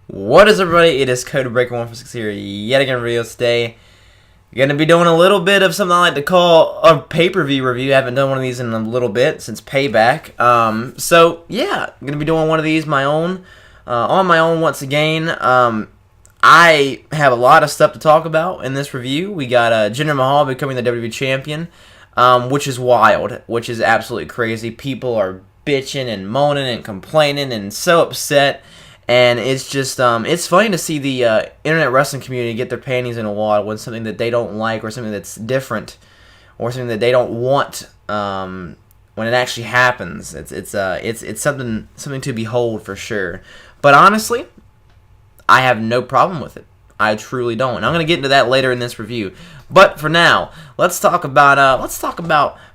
What is up, everybody? It is Code Breaker 146 here yet again for video today. Gonna be doing a little bit of something I like to call a pay-per-view review. I haven't done one of these in a little bit since Payback. So yeah, I'm gonna be doing one of these on my own once again. I have a lot of stuff to talk about in this review. We got Jinder Mahal becoming the WWE champion, which is wild, which is absolutely crazy. People are bitching and moaning and complaining and so upset. And it's just, it's funny to see the internet wrestling community get their panties in a wad when something that they don't like or something that's different or something that they don't want when it actually happens. It's something to behold for sure. But honestly, I have no problem with it. I truly don't. And I'm gonna get into that later in this review. But for now, let's talk about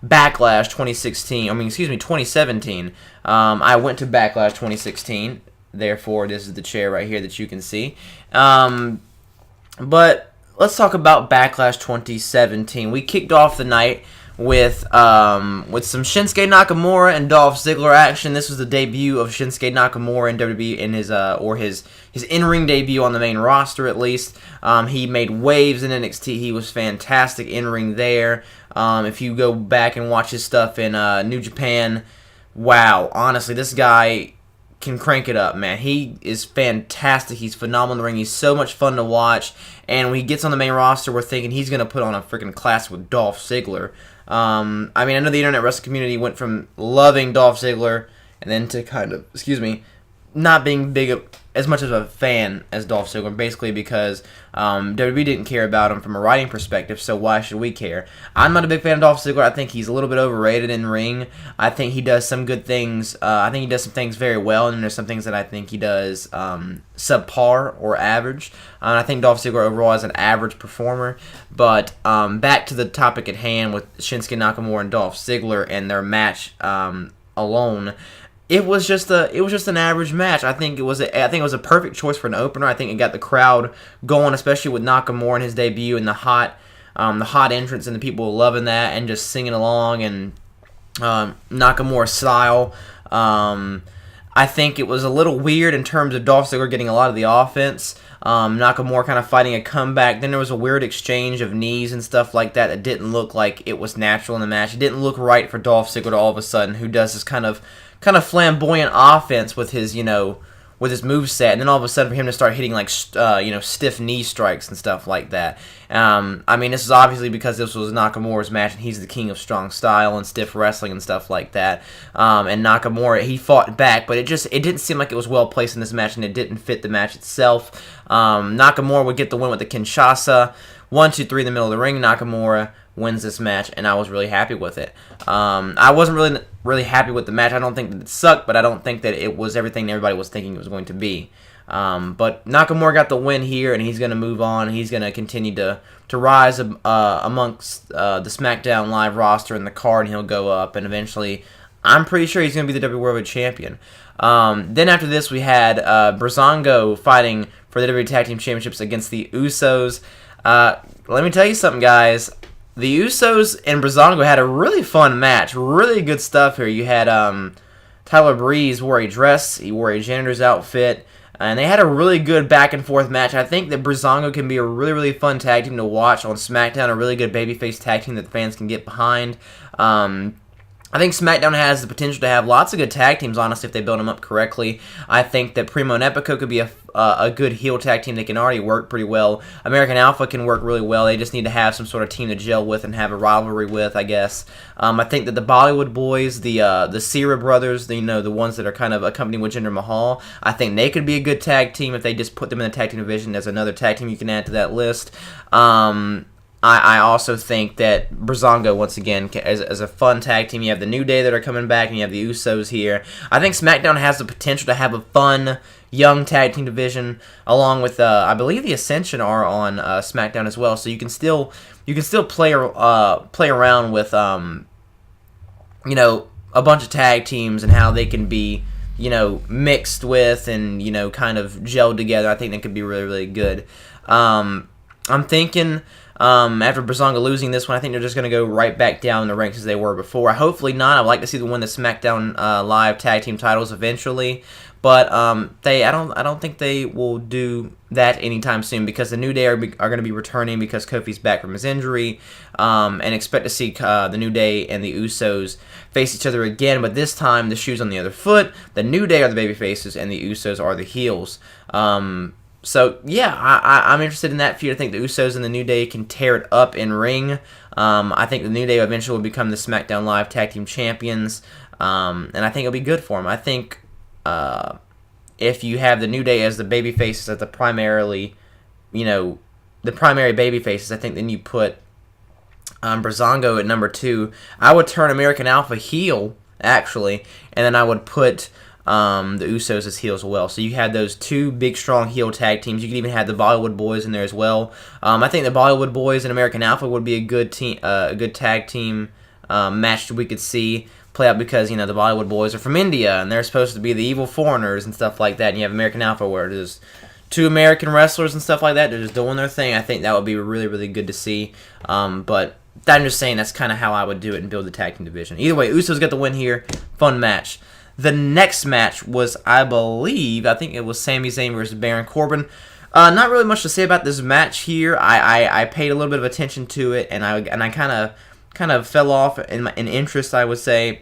Backlash 2016. 2017. I went to Backlash 2016. Therefore, this is the chair right here that you can see. But let's talk about Backlash 2017. We kicked off the night with some Shinsuke Nakamura and Dolph Ziggler action. This was the debut of Shinsuke Nakamura in WWE in his in-ring debut on the main roster, at least. He made waves in NXT. He was fantastic in-ring there. If you go back and watch his stuff in New Japan, wow, honestly, this guy can crank it up, man. He is fantastic. He's phenomenal in the ring. He's so much fun to watch. And when he gets on the main roster, we're thinking he's going to put on a freaking class with Dolph Ziggler. I know the internet wrestling community went from loving Dolph Ziggler and then to kind of, not being as much of a fan as Dolph Ziggler, basically because WWE didn't care about him from a writing perspective, so why should we care? I'm not a big fan of Dolph Ziggler. I think he's a little bit overrated in ring. I think he does some good things. I think he does some things very well, and there's some things that I think he does subpar or average. I think Dolph Ziggler overall is an average performer. But back to the topic at hand with Shinsuke Nakamura and Dolph Ziggler and their match alone. It was just an average match. I think it was a perfect choice for an opener. I think it got the crowd going, especially with Nakamura in his debut and the hot entrance and the people loving that and just singing along and Nakamura style. I think it was a little weird in terms of Dolph Ziggler getting a lot of the offense. Nakamura kind of fighting a comeback. Then there was a weird exchange of knees and stuff like that that didn't look like it was natural in the match. It didn't look right for Dolph Ziggler to all of a sudden, who does this kind of flamboyant offense with his moveset, and then all of a sudden for him to start hitting like stiff knee strikes and stuff like that. This is obviously because this was Nakamura's match, and he's the king of strong style and stiff wrestling and stuff like that. And Nakamura, he fought back, but it didn't seem like it was well placed in this match, and it didn't fit the match itself. Nakamura would get the win with the Kinshasa. 1, 2, 3 in the middle of the ring. Nakamura wins this match, and I was really happy with it. I wasn't really happy with the match. I don't think that it sucked, but I don't think that it was everything everybody was thinking it was going to be. But Nakamura got the win here, and he's going to move on. He's going to continue to rise amongst the SmackDown Live roster and the card, and he'll go up, and eventually, I'm pretty sure he's going to be the WWE World Champion. Then after this, we had Breezango fighting for the WWE Tag Team Championships against the Usos. Let me tell you something, guys. The Usos and Breezango had a really fun match. Really good stuff here. You had Tyler Breeze wore a dress. He wore a janitor's outfit. And they had a really good back-and-forth match. I think that Breezango can be a really, really fun tag team to watch on SmackDown. A really good babyface tag team that fans can get behind. I think SmackDown has the potential to have lots of good tag teams, honestly, if they build them up correctly. I think that Primo and Epico could be a good heel tag team. They can already work pretty well. American Alpha can work really well. They just need to have some sort of team to gel with and have a rivalry with, I guess. I think that the Bollywood Boys, the Sierra brothers, the ones that are kind of accompanied with Jinder Mahal, I think they could be a good tag team if they just put them in the tag team division. There's another tag team you can add to that list. I also think that Breezango, once again, as a fun tag team. You have the New Day that are coming back, and you have the Usos here. I think SmackDown has the potential to have a fun, young tag team division, along with, I believe the Ascension are on SmackDown as well. So you can still play around with, a bunch of tag teams and how they can be, mixed with and, kind of gelled together. I think that could be really, really good. I'm thinking after Breezango losing this one, I think they're just going to go right back down the ranks as they were before. Hopefully not. I'd like to see them win the SmackDown Live Tag Team titles eventually. But I don't think they will do that anytime soon, because the New Day are going to be returning because Kofi's back from his injury, and expect to see the New Day and the Usos face each other again. But this time the shoe's on the other foot. The New Day are the baby faces and the Usos are the heels. So yeah, I'm interested in that feud. I think the Usos and the New Day can tear it up in ring. I think the New Day eventually will become the SmackDown Live Tag Team Champions, and I think it'll be good for them. I think if you have the New Day as the baby faces, as the primary baby faces, I think then you put Breezango at number 2. I would turn American Alpha heel, actually, and then I would put the Usos as heels as well. So you had those 2 big, strong heel tag teams. You could even have the Bollywood Boys in there as well. I think the Bollywood Boys and American Alpha would be a good team, a good tag team match that we could see play out, because the Bollywood Boys are from India and they're supposed to be the evil foreigners and stuff like that. And you have American Alpha, where there's 2 American wrestlers and stuff like that. They're just doing their thing. I think that would be really, really good to see. But I'm just saying that's kind of how I would do it and build the tag team division. Either way, Usos got the win here. Fun match. The next match was, I think it was Sami Zayn versus Baron Corbin. Not really much to say about this match here. I paid a little bit of attention to it, and I kind of fell off in interest, I would say,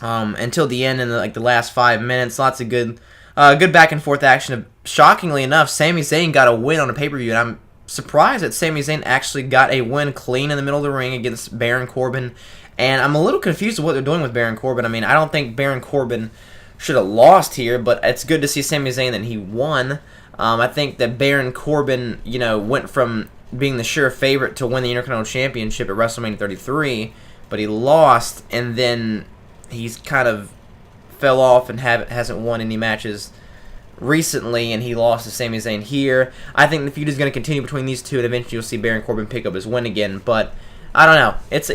until the end, in the last 5 minutes. Lots of good back and forth action. Shockingly enough, Sami Zayn got a win on a pay-per-view, and I'm surprised that Sami Zayn actually got a win clean in the middle of the ring against Baron Corbin. And I'm a little confused with what they're doing with Baron Corbin. I mean, I don't think Baron Corbin should have lost here, but it's good to see Sami Zayn that he won. I think that Baron Corbin, went from being the sure favorite to win the Intercontinental Championship at WrestleMania 33, but he lost, and then he's kind of fell off and hasn't won any matches recently, and he lost to Sami Zayn here. I think the feud is going to continue between these two, and eventually you'll see Baron Corbin pick up his win again, but I don't know. It's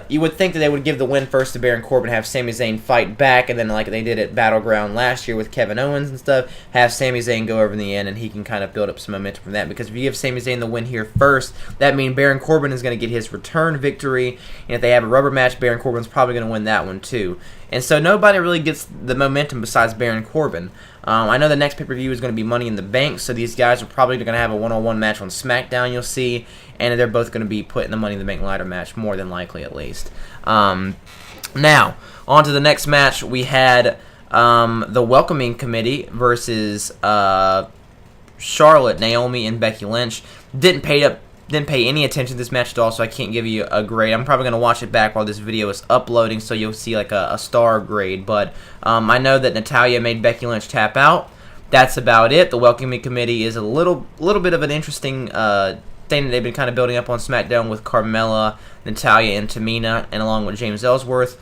you would think that they would give the win first to Baron Corbin, have Sami Zayn fight back, and then like they did at Battleground last year with Kevin Owens and stuff, have Sami Zayn go over in the end, and he can kind of build up some momentum from that. Because if you give Sami Zayn the win here first, that means Baron Corbin is going to get his return victory, and if they have a rubber match, Baron Corbin's probably going to win that one too. And so nobody really gets the momentum besides Baron Corbin. I know the next pay-per-view is going to be Money in the Bank, so these guys are probably going to have a one-on-one match on SmackDown, you'll see, and they're both going to be put in the Money in the Bank ladder match, more than likely at least. Now, on to the next match. We had the Welcoming Committee versus Charlotte, Naomi, and Becky Lynch. Didn't pay any attention to this match at all, so I can't give you a grade. I'm probably going to watch it back while this video is uploading, so you'll see like a star grade. But I know that Natalya made Becky Lynch tap out. That's about it. The Welcoming Committee is a little bit of an interesting thing that they've been kind of building up on SmackDown with Carmella, Natalya, and Tamina, and along with James Ellsworth.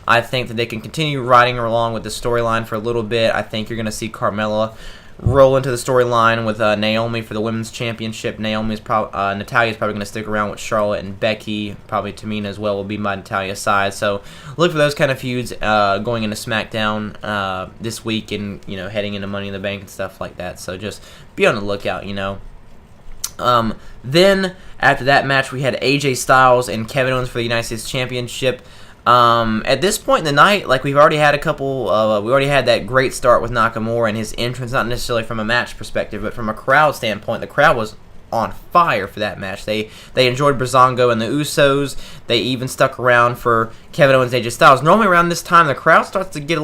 I think that they can continue riding along with the storyline for a little bit. I think you're going to see Carmella roll into the storyline with Naomi for the Women's Championship. Natalya's probably going to stick around with Charlotte and Becky. Probably Tamina as well will be by Natalya's side. So look for those kind of feuds going into SmackDown this week, and heading into Money in the Bank and stuff like that. So just be on the lookout. Then after that match, we had AJ Styles and Kevin Owens for the United States Championship. At this point in the night, like we've already had a couple, we already had that great start with Nakamura and his entrance, not necessarily from a match perspective, but from a crowd standpoint. The crowd was on fire for that match. They enjoyed Breezango and the Usos. They even stuck around for Kevin Owens and AJ Styles. Normally around this time, the crowd starts to get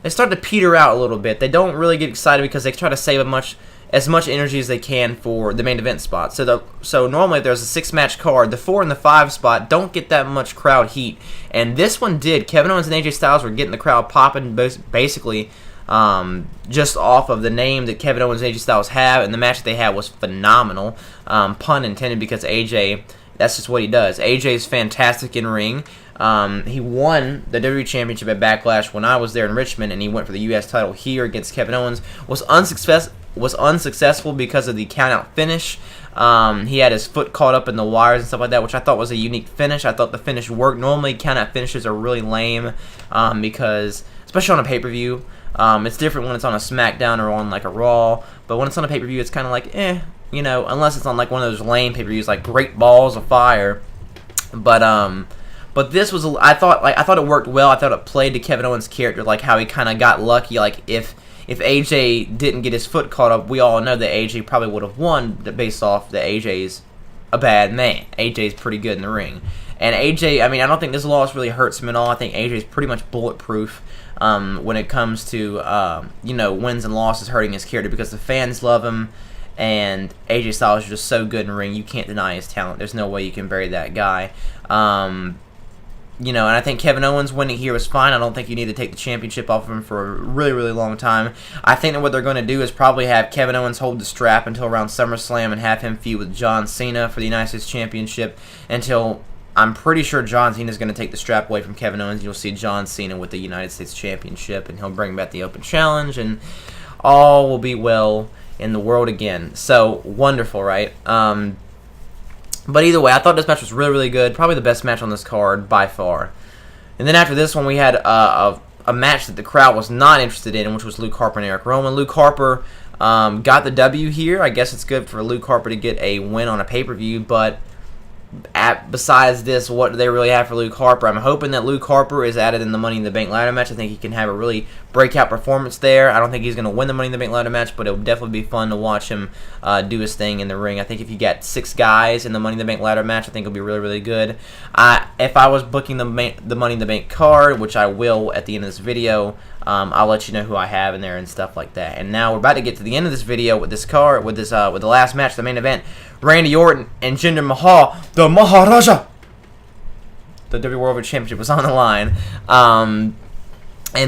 they start to peter out a little bit. They don't really get excited because they try to save as much energy as they can for the main event spot. So normally if there's a 6-match card, the 4 and the 5 spot don't get that much crowd heat, and this one did. Kevin Owens and AJ Styles were getting the crowd popping basically just off of the name that Kevin Owens and AJ Styles have, and the match that they had was phenomenal, pun intended, because AJ, that's just what he does. AJ is fantastic in ring. He won the WWE Championship at Backlash when I was there in Richmond, and he went for the U.S. title here against Kevin Owens. Was unsuccessful because of the count-out finish. He had his foot caught up in the wires and stuff like that, which I thought was a unique finish. I thought the finish worked. Normally, count-out finishes are really lame because, especially on a pay-per-view, it's different when it's on a SmackDown or on like a Raw, but when it's on a pay-per-view, it's kind of like, unless it's on like one of those lame pay-per-views like Great Balls of Fire. But this was, I thought it worked well. I thought it played to Kevin Owens' character, like how he kind of got lucky. Like if if AJ didn't get his foot caught up, we all know that AJ probably would have won based off that AJ's a bad man. AJ's pretty good in the ring. And AJ, I mean, I don't think this loss really hurts him at all. I think AJ's pretty much bulletproof when it comes to, wins and losses hurting his character, because the fans love him, and AJ Styles is just so good in the ring. You can't deny his talent. There's no way you can bury that guy. And I think Kevin Owens winning here was fine. I don't think you need to take the championship off of him for a really, really long time. I think that what they're going to do is probably have Kevin Owens hold the strap until around SummerSlam and have him feud with John Cena for the United States Championship until... I'm pretty sure John Cena is going to take the strap away from Kevin Owens. You'll see John Cena with the United States Championship, and he'll bring back the Open Challenge, and all will be well in the world again. So, wonderful, right? But either way, I thought this match was really, really good. Probably the best match on this card by far. And then after this one, we had a match that the crowd was not interested in, which was Luke Harper and Erick Rowan. Luke Harper got the W here. I guess it's good for Luke Harper to get a win on a pay-per-view, but... besides this, what do they really have for Luke Harper? I'm hoping that Luke Harper is added in the Money in the Bank ladder match. I think he can have a really breakout performance there. I don't think he's going to win the Money in the Bank ladder match, but it would definitely be fun to watch him do his thing in the ring. I think if you get 6 guys in the Money in the Bank ladder match, I think it'll be really, really good. If I was booking the Money in the Bank card, which I will at the end of this video, I'll let you know who I have in there and stuff like that. And now we're about to get to the end of this video with this card, with the last match, the main event. Randy Orton and Jinder Mahal, the Maharaja. The WWE World Championship was on the line. And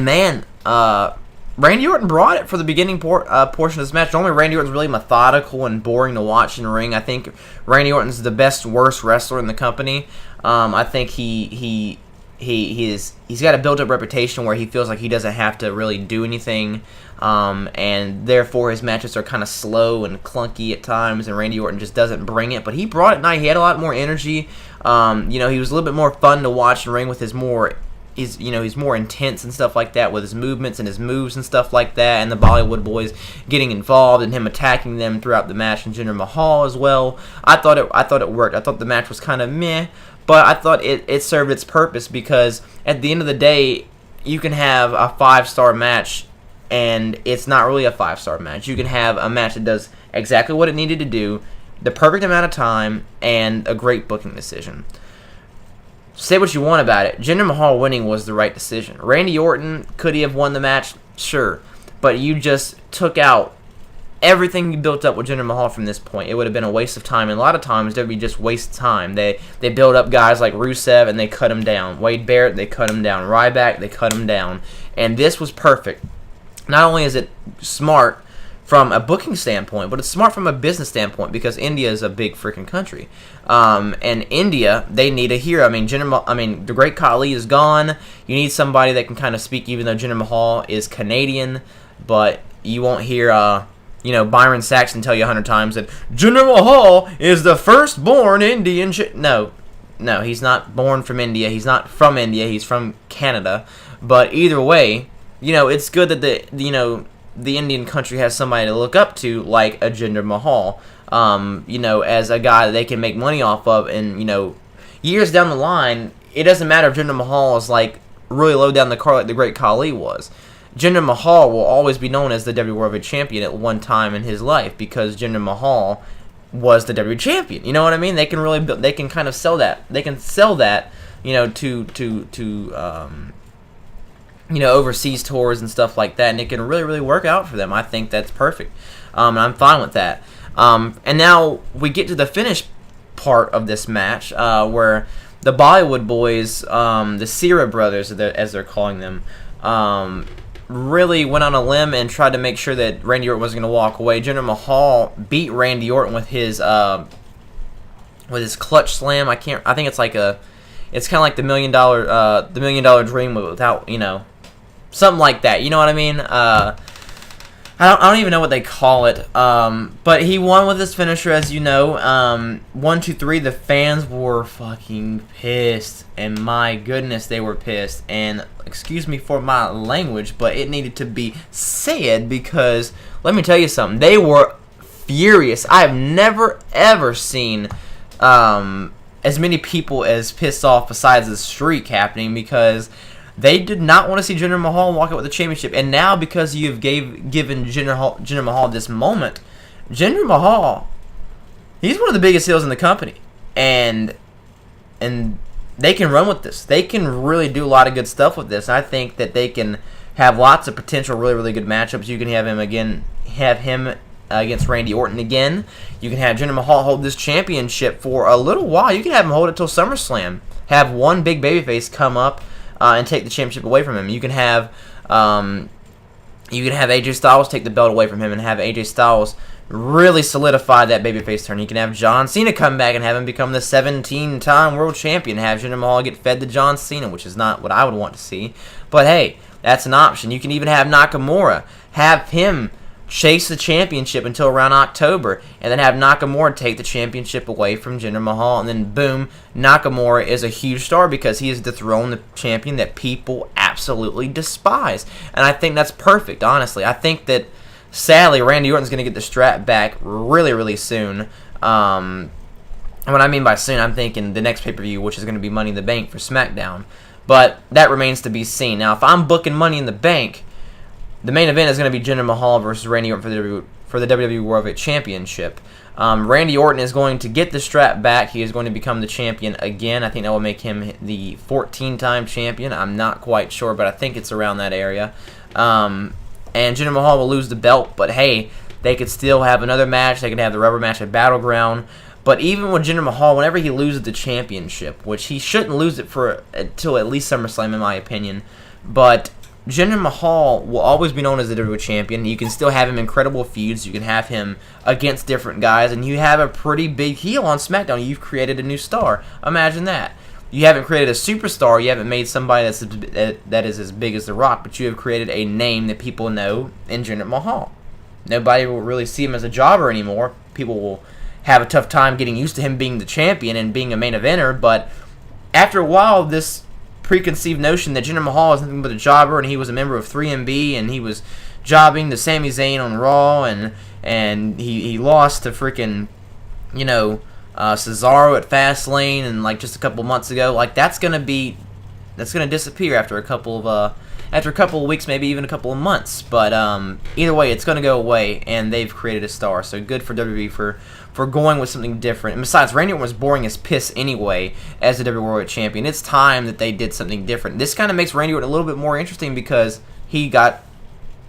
man, Randy Orton brought it for the beginning portion of this match. Normally, Randy Orton's really methodical and boring to watch in the ring. I think Randy Orton's the best, worst wrestler in the company. I think he's got a built-up reputation where he feels like he doesn't have to really do anything, and therefore his matches are kind of slow and clunky at times, and Randy Orton just doesn't bring it. But he brought it tonight. He had a lot more energy. He was a little bit more fun to watch in the ring with he's more intense and stuff like that with his movements and his moves and stuff like that, and the Bollywood boys getting involved and him attacking them throughout the match, and Jinder Mahal as well. I thought it worked. I thought the match was kind of meh, but I thought it served its purpose, because at the end of the day, you can have a 5-star match and it's not really a 5-star match. You can have a match that does exactly what it needed to do, the perfect amount of time, and a great booking decision. Say what you want about it, Jinder Mahal winning was the right decision. Randy Orton, could he have won the match? Sure. But you just took out everything you built up with Jinder Mahal from this point. It would have been a waste of time, and a lot of times there would be just waste time. They build up guys like Rusev, and they cut him down. Wade Barrett, they cut him down. Ryback, they cut him down. And this was perfect. Not only is it smart from a booking standpoint, but it's smart from a business standpoint, because India is a big freaking country. And India, they need a hero. The Great Khali is gone. You need somebody that can kind of speak, even though Jinder Mahal is Canadian, but you won't hear Byron Saxton tell you 100 times that Jinder Mahal is the firstborn Indian. No, he's not born from India. He's not from India. He's from Canada. But either way, it's good that the Indian country has somebody to look up to, like a Jinder Mahal, as a guy that they can make money off of. And, years down the line, it doesn't matter if Jinder Mahal is, really low down the card like the Great Khali was. Jinder Mahal will always be known as the WWE World Champion at one time in his life, because Jinder Mahal was the WWE Champion. You know what I mean? They can kind of sell that. They can sell that, to overseas tours and stuff like that, and it can really, really work out for them. I think that's perfect, and I'm fine with that. And now we get to the finish part of this match, where the Bollywood boys, the Sira brothers, as they're calling them, really went on a limb and tried to make sure that Randy Orton wasn't going to walk away. Jinder Mahal beat Randy Orton with his clutch slam. I think it's kind of like the $1 million dream without, something like that. You know what I mean? I don't even know what they call it. But he won with his finisher, as you know. 1, 2, 3. The fans were fucking pissed, and my goodness, they were pissed. And excuse me for my language, but it needed to be said, because let me tell you something. They were furious. I have never ever seen as many people as pissed off besides the streak happening, because They did not want to see Jinder Mahal walk out with the championship, and now because you've given Jinder Mahal this moment, Jinder Mahal, he's one of the biggest heels in the company, and they can run with this. They can really do a lot of good stuff with this. I think that they can have lots of potential, really, really good matchups. You can have him against Randy Orton again. You can have Jinder Mahal hold this championship for a little while. You can have him hold it till SummerSlam. Have one big babyface come up and take the championship away from him. You can have AJ Styles take the belt away from him and have AJ Styles really solidify that babyface turn. You can have John Cena come back and have him become the 17-time world champion. Have Jinder Mahal get fed to John Cena, which is not what I would want to see. But hey, that's an option. You can even have Nakamura. Have him chase the championship until around October, and then have Nakamura take the championship away from Jinder Mahal, and then boom, Nakamura is a huge star because he has dethroned the champion that people absolutely despise. And I think that's perfect, honestly. I think that, sadly, Randy Orton's going to get the strap back really, really soon. And what I mean by soon, I'm thinking the next pay-per-view, which is going to be Money in the Bank for SmackDown. But that remains to be seen. Now, if I'm booking Money in the Bank, the main event is going to be Jinder Mahal versus Randy Orton for the WWE World Championship. Randy Orton is going to get the strap back. He is going to become the champion again. I think that will make him the 14-time champion. I'm not quite sure, but I think it's around that area. And Jinder Mahal will lose the belt, but hey, they could still have another match. They could have the rubber match at Battleground. But even with Jinder Mahal, whenever he loses the championship, which he shouldn't lose it for until at least SummerSlam, in my opinion, but Jinder Mahal will always be known as the WWE champion. You can still have him in incredible feuds. You can have him against different guys, and you have a pretty big heel on SmackDown. You've created a new star. Imagine that. You haven't created a superstar. You haven't made somebody that is as big as The Rock, but you have created a name that people know in Jinder Mahal. Nobody will really see him as a jobber anymore. People will have a tough time getting used to him being the champion and being a main eventer, but after a while, this preconceived notion that Jinder Mahal is nothing but a jobber, and he was a member of 3MB, and he was jobbing to Sami Zayn on Raw, and he lost to freaking, Cesaro at Fastlane, and like just a couple months ago. Like that's gonna disappear after a couple of weeks, maybe even a couple of months. But either way, it's gonna go away, and they've created a star. So good for WWE for going with something different. And besides, Randy Orton was boring as piss anyway as the WWE World Champion. It's time that they did something different. This kind of makes Randy Orton a little bit more interesting because he got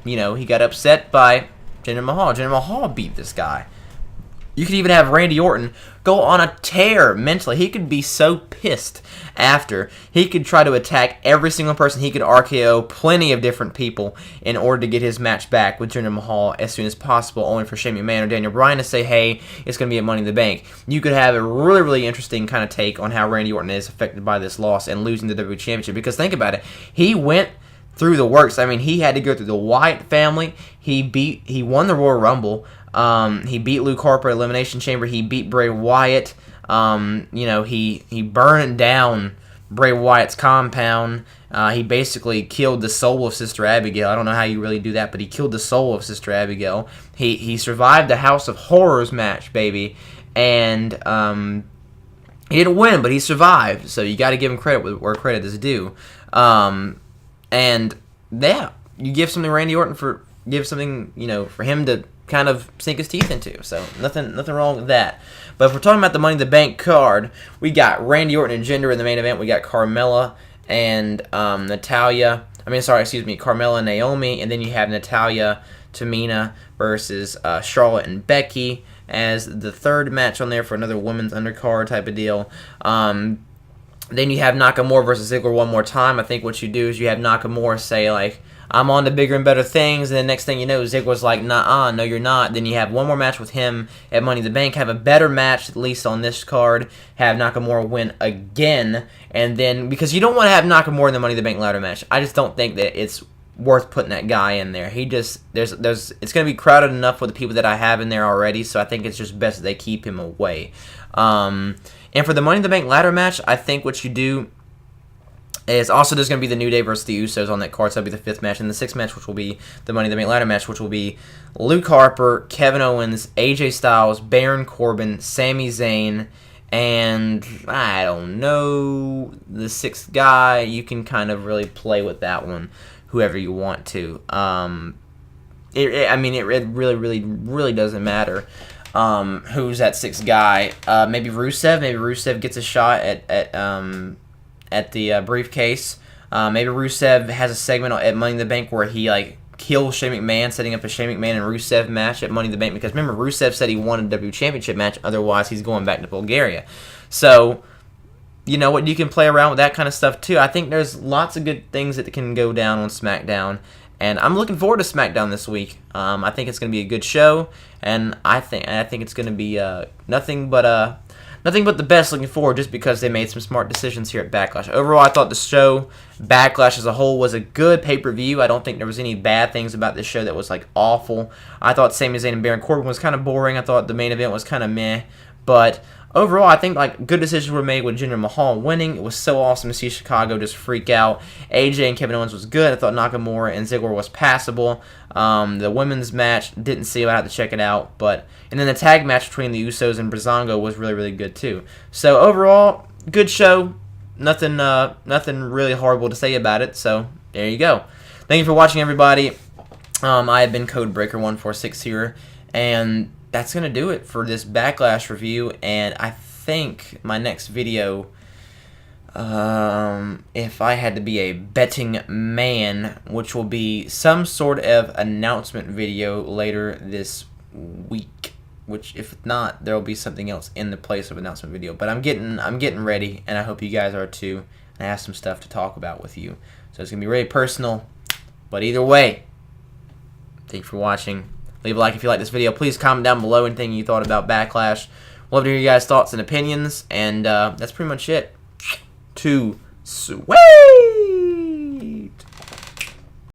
upset by Jinder Mahal. Jinder Mahal beat this guy. You could even have Randy Orton go on a tear mentally. He could be so pissed after. He could try to attack every single person. He could RKO plenty of different people in order to get his match back with Jinder Mahal as soon as possible, only for Shane McMahon or Daniel Bryan to say, hey, it's going to be a Money in the Bank. You could have a really, really interesting kind of take on how Randy Orton is affected by this loss and losing the WWE Championship. Because think about it. He went through the works. I mean, he had to go through the Wyatt family. He won the Royal Rumble. He beat Luke Harper at Elimination Chamber. He beat Bray Wyatt. He burned down Bray Wyatt's compound. He basically killed the soul of Sister Abigail. I don't know how you really do that, but he killed the soul of Sister Abigail. He survived the House of Horrors match, baby, and he didn't win, but he survived. So you got to give him credit where credit is due. And yeah, you give something Randy Orton for him to kind of sink his teeth into. So nothing wrong with that. But if we're talking about the Money in the Bank card, we got Randy Orton and Jinder in the main event. We got Carmella and Carmella and Naomi, and then you have Natalya, Tamina versus Charlotte and Becky as the third match on there for another women's undercard type of deal. Then you have Nakamura versus Ziggler one more time. I think what you do is you have Nakamura say, like, I'm on to bigger and better things, and the next thing you know, Ziggler's like, nah, no, you're not. Then you have one more match with him at Money in the Bank, have a better match, at least on this card, have Nakamura win again, and then, because you don't want to have Nakamura in the Money in the Bank ladder match. I just don't think that it's worth putting that guy in there. It's going to be crowded enough with the people that I have in there already, so I think it's just best that they keep him away. And for the Money in the Bank ladder match, I think what you do is also there's going to be the New Day versus the Usos on that card, so that'll be the fifth match. And the sixth match, which will be the Money in the Bank ladder match, which will be Luke Harper, Kevin Owens, AJ Styles, Baron Corbin, Sami Zayn, And I don't know, the 6th guy, you can kind of really play with that one, whoever you want to. It really doesn't matter who's that 6th guy. Maybe Rusev. Maybe Rusev gets a shot at the briefcase. Maybe Rusev has a segment at Money in the Bank where he like kills Shane McMahon, setting up a Shane McMahon and Rusev match at Money in the Bank. Because remember, Rusev said he wanted a WWE Championship match. Otherwise, he's going back to Bulgaria. So, you know what? You can play around with that kind of stuff too. I think there's lots of good things that can go down on SmackDown. And I'm looking forward to SmackDown this week. I think it's going to be a good show, and I think it's going to be nothing but the best. Looking forward, just because they made some smart decisions here at Backlash. Overall, I thought the show Backlash as a whole was a good pay-per-view. I don't think there was any bad things about this show that was like awful. I thought Sami Zayn and Baron Corbin was kind of boring. I thought the main event was kind of meh, but overall, I think like good decisions were made with Jinder Mahal winning. It was so awesome to see Chicago just freak out. AJ and Kevin Owens was good. I thought Nakamura and Ziggler was passable. The women's match, didn't see it. I had to check it out. And then the tag match between the Usos and Breezango was really, really good too. So overall, good show. Nothing really horrible to say about it. So there you go. Thank you for watching, everybody. I have been Codebreaker146 here, and that's going to do it for this Backlash review. And I think my next video, if I had to be a betting man, which will be some sort of announcement video later this week. Which, if not, there will be something else in the place of announcement video. But I'm getting ready, and I hope you guys are too. And I have some stuff to talk about with you. So it's going to be really personal. But either way, thank you for watching. Leave a like if you like this video. Please comment down below anything you thought about Backlash. Love to hear you guys' thoughts and opinions. And that's pretty much it. To sway!